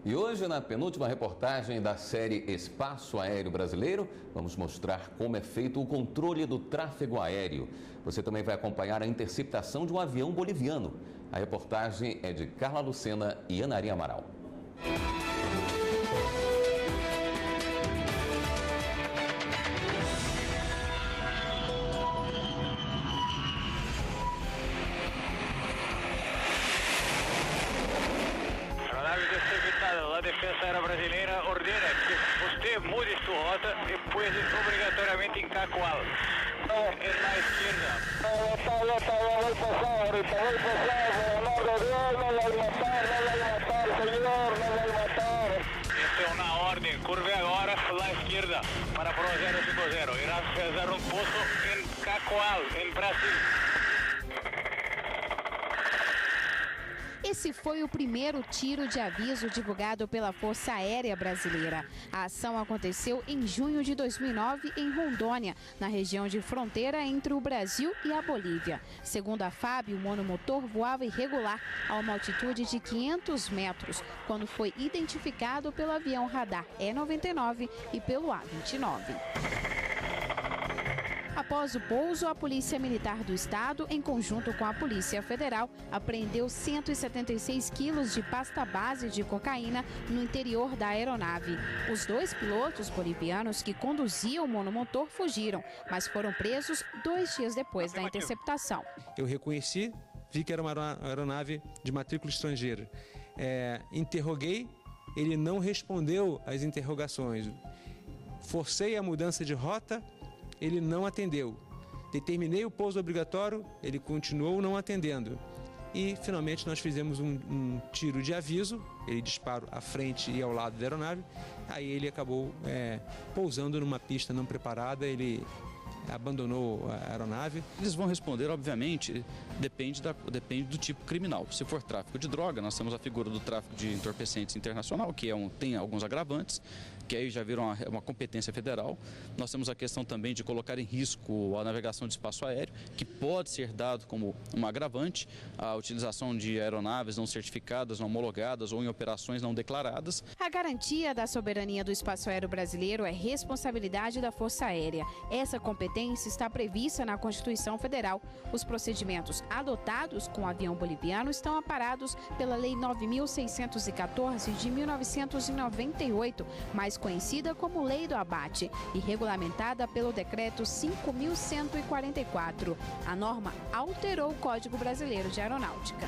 E hoje, na penúltima reportagem da série Espaço Aéreo Brasileiro, vamos mostrar como é feito o controle do tráfego aéreo. Você também vai acompanhar a interceptação de um avião boliviano. A reportagem é de Carla Lucena e Anarim Amaral. A Defesa Aérea Brasileira ordena que você mude sua rota e poise obrigatoriamente em Cacoal, en la izquierda. Voy a pasar ahorita, voy a pasar, por amor de Dios, no voy a matar, señor, no voy a matar. Esta é uma ordem, curve agora à esquerda para Pro 050. Irá fazer um poço em Cacoal, em Brasil. Esse foi o primeiro tiro de aviso divulgado pela Força Aérea Brasileira. A ação aconteceu em junho de 2009 em Rondônia, na região de fronteira entre o Brasil e a Bolívia. Segundo a FAB, o monomotor voava irregular a uma altitude de 500 metros, quando foi identificado pelo avião radar E-99 e pelo A-29. Após o pouso, a Polícia Militar do Estado, em conjunto com a Polícia Federal, apreendeu 176 quilos de pasta base de cocaína no interior da aeronave. Os dois pilotos bolivianos que conduziam o monomotor fugiram, mas foram presos 2 dias depois da interceptação. Eu reconheci, vi que era uma aeronave de matrícula estrangeira. Interroguei, ele não respondeu às interrogações. Forcei a mudança de rota, ele não atendeu. Determinei o pouso obrigatório, ele continuou não atendendo. E, finalmente, nós fizemos um tiro de aviso, ele disparou à frente e ao lado da aeronave, aí ele acabou pousando numa pista não preparada, ele abandonou a aeronave. Eles vão responder, obviamente, depende do tipo criminal. Se for tráfico de droga, nós temos a figura do tráfico de entorpecentes internacional, que tem alguns agravantes, que aí já viram uma competência federal. Nós temos a questão também de colocar em risco a navegação de espaço aéreo, que pode ser dado como um agravante, a utilização de aeronaves não certificadas, não homologadas ou em operações não declaradas. A garantia da soberania do espaço aéreo brasileiro é responsabilidade da Força Aérea. Essa competência está prevista na Constituição Federal. Os procedimentos adotados com o avião boliviano estão amparados pela Lei 9.614 de 1998, mais conhecida como Lei do Abate, e regulamentada pelo Decreto 5.144. A norma alterou o Código Brasileiro de Aeronáutica.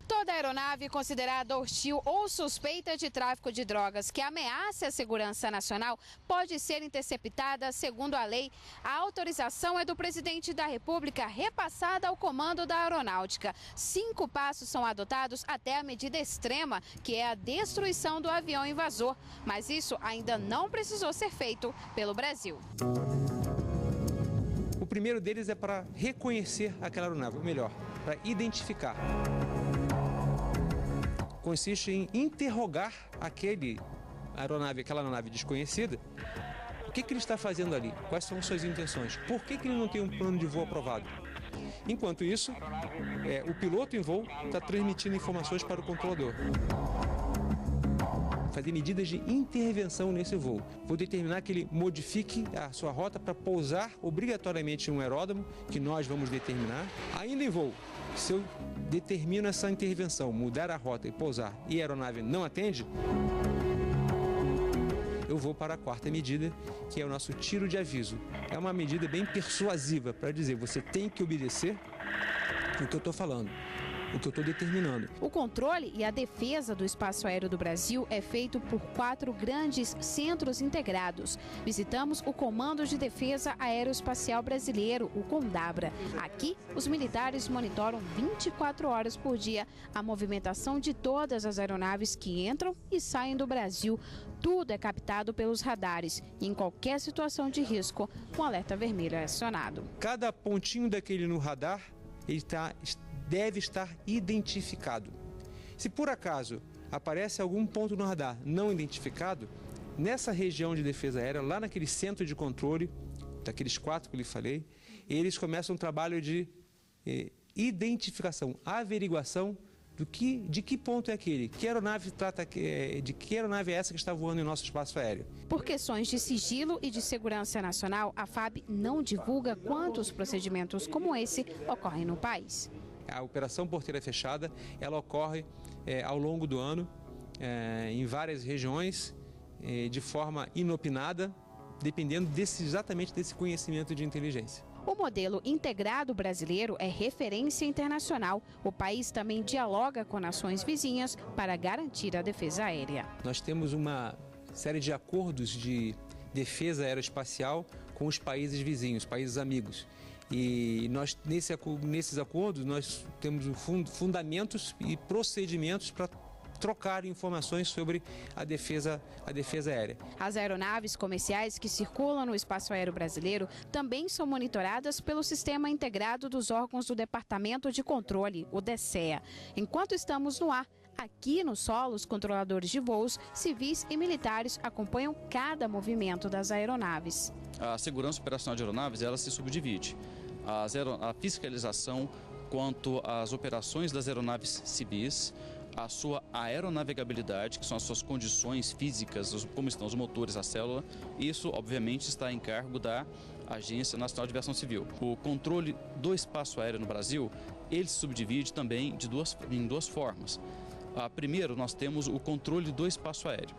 Toda aeronave considerada hostil ou suspeita de tráfico de drogas que ameace a segurança nacional pode ser interceptada segundo a lei. A autorização é do presidente da República, repassada ao comando da aeronáutica. 5 passos são adotados até a medida extrema, que é a destruição do avião invasor. Mas isso ainda não precisou ser feito pelo Brasil. O primeiro deles é para reconhecer aquela aeronave, ou melhor, para identificar. Consiste em interrogar aquela aeronave desconhecida. O que ele está fazendo ali? Quais são suas intenções? Por que ele não tem um plano de voo aprovado? Enquanto isso, o piloto em voo está transmitindo informações para o controlador. Fazer medidas de intervenção nesse voo. Vou determinar que ele modifique a sua rota para pousar obrigatoriamente em um aeródromo, que nós vamos determinar. Ainda em voo, se eu determino essa intervenção, mudar a rota e pousar, e a aeronave não atende, eu vou para a 4ª medida, que é o nosso tiro de aviso. É uma medida bem persuasiva para dizer, você tem que obedecer o que eu estou falando, o que eu estou determinando. O controle e a defesa do espaço aéreo do Brasil é feito por 4 grandes centros integrados. Visitamos o Comando de Defesa Aeroespacial Brasileiro, o CONDABRA. Aqui, os militares monitoram 24 horas por dia a movimentação de todas as aeronaves que entram e saem do Brasil. Tudo é captado pelos radares e em qualquer situação de risco, um alerta vermelho é acionado. Cada pontinho daquele no radar, ele deve estar identificado. Se por acaso aparece algum ponto no radar não identificado, nessa região de defesa aérea, lá naquele centro de controle, daqueles 4 que eu lhe falei, eles começam um trabalho de identificação, averiguação de que ponto é aquele? Que aeronave de que aeronave é essa que está voando em nosso espaço aéreo? Por questões de sigilo e de segurança nacional, a FAB não divulga quantos procedimentos como esse ocorrem no país. A Operação Porteira Fechada, ela ocorre ao longo do ano, em várias regiões, de forma inopinada, dependendo exatamente desse conhecimento de inteligência. O modelo integrado brasileiro é referência internacional. O país também dialoga com nações vizinhas para garantir a defesa aérea. Nós temos uma série de acordos de defesa aeroespacial com os países vizinhos, países amigos. E nós, nesses acordos, nós temos fundamentos e procedimentos para trocar informações sobre a defesa aérea. As aeronaves comerciais que circulam no espaço aéreo brasileiro também são monitoradas pelo Sistema Integrado dos Órgãos do Departamento de Controle, o DECEA. Enquanto estamos no ar, aqui no solo, os controladores de voos, civis e militares acompanham cada movimento das aeronaves. A segurança operacional de aeronaves, ela se subdivide. A fiscalização quanto às operações das aeronaves civis, a sua aeronavegabilidade, que são as suas condições físicas, como estão os motores, a célula, isso obviamente está em cargo da Agência Nacional de Aviação Civil. O controle do espaço aéreo no Brasil, ele se subdivide também em duas formas. Primeiro, nós temos o controle do espaço aéreo.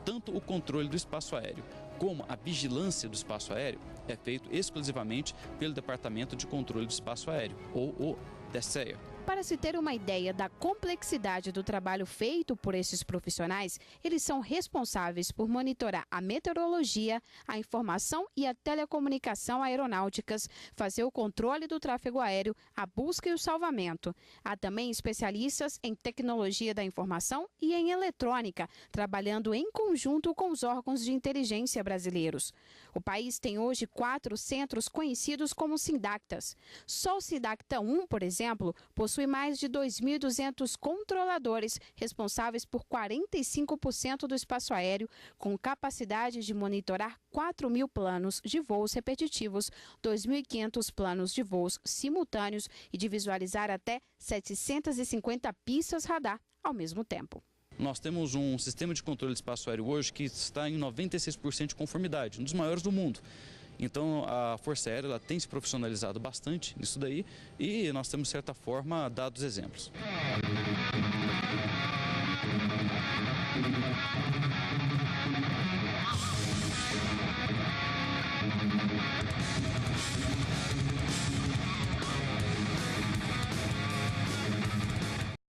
Tanto o controle do espaço aéreo como a vigilância do espaço aéreo é feito exclusivamente pelo Departamento de Controle do Espaço Aéreo, ou o DECEA. Para se ter uma ideia da complexidade do trabalho feito por esses profissionais, eles são responsáveis por monitorar a meteorologia, a informação e a telecomunicação aeronáuticas, fazer o controle do tráfego aéreo, a busca e o salvamento. Há também especialistas em tecnologia da informação e em eletrônica, trabalhando em conjunto com os órgãos de inteligência brasileiros. O país tem hoje 4 centros conhecidos como SINDACTAs. Só o SINDACTA 1, por exemplo, possui mais de 2.200 controladores responsáveis por 45% do espaço aéreo, com capacidade de monitorar 4.000 planos de voos repetitivos, 2.500 planos de voos simultâneos e de visualizar até 750 pistas radar ao mesmo tempo. Nós temos um sistema de controle de espaço aéreo hoje que está em 96% de conformidade, um dos maiores do mundo. Então a Força Aérea ela tem se profissionalizado bastante nisso daí e nós temos, de certa forma, dado exemplos.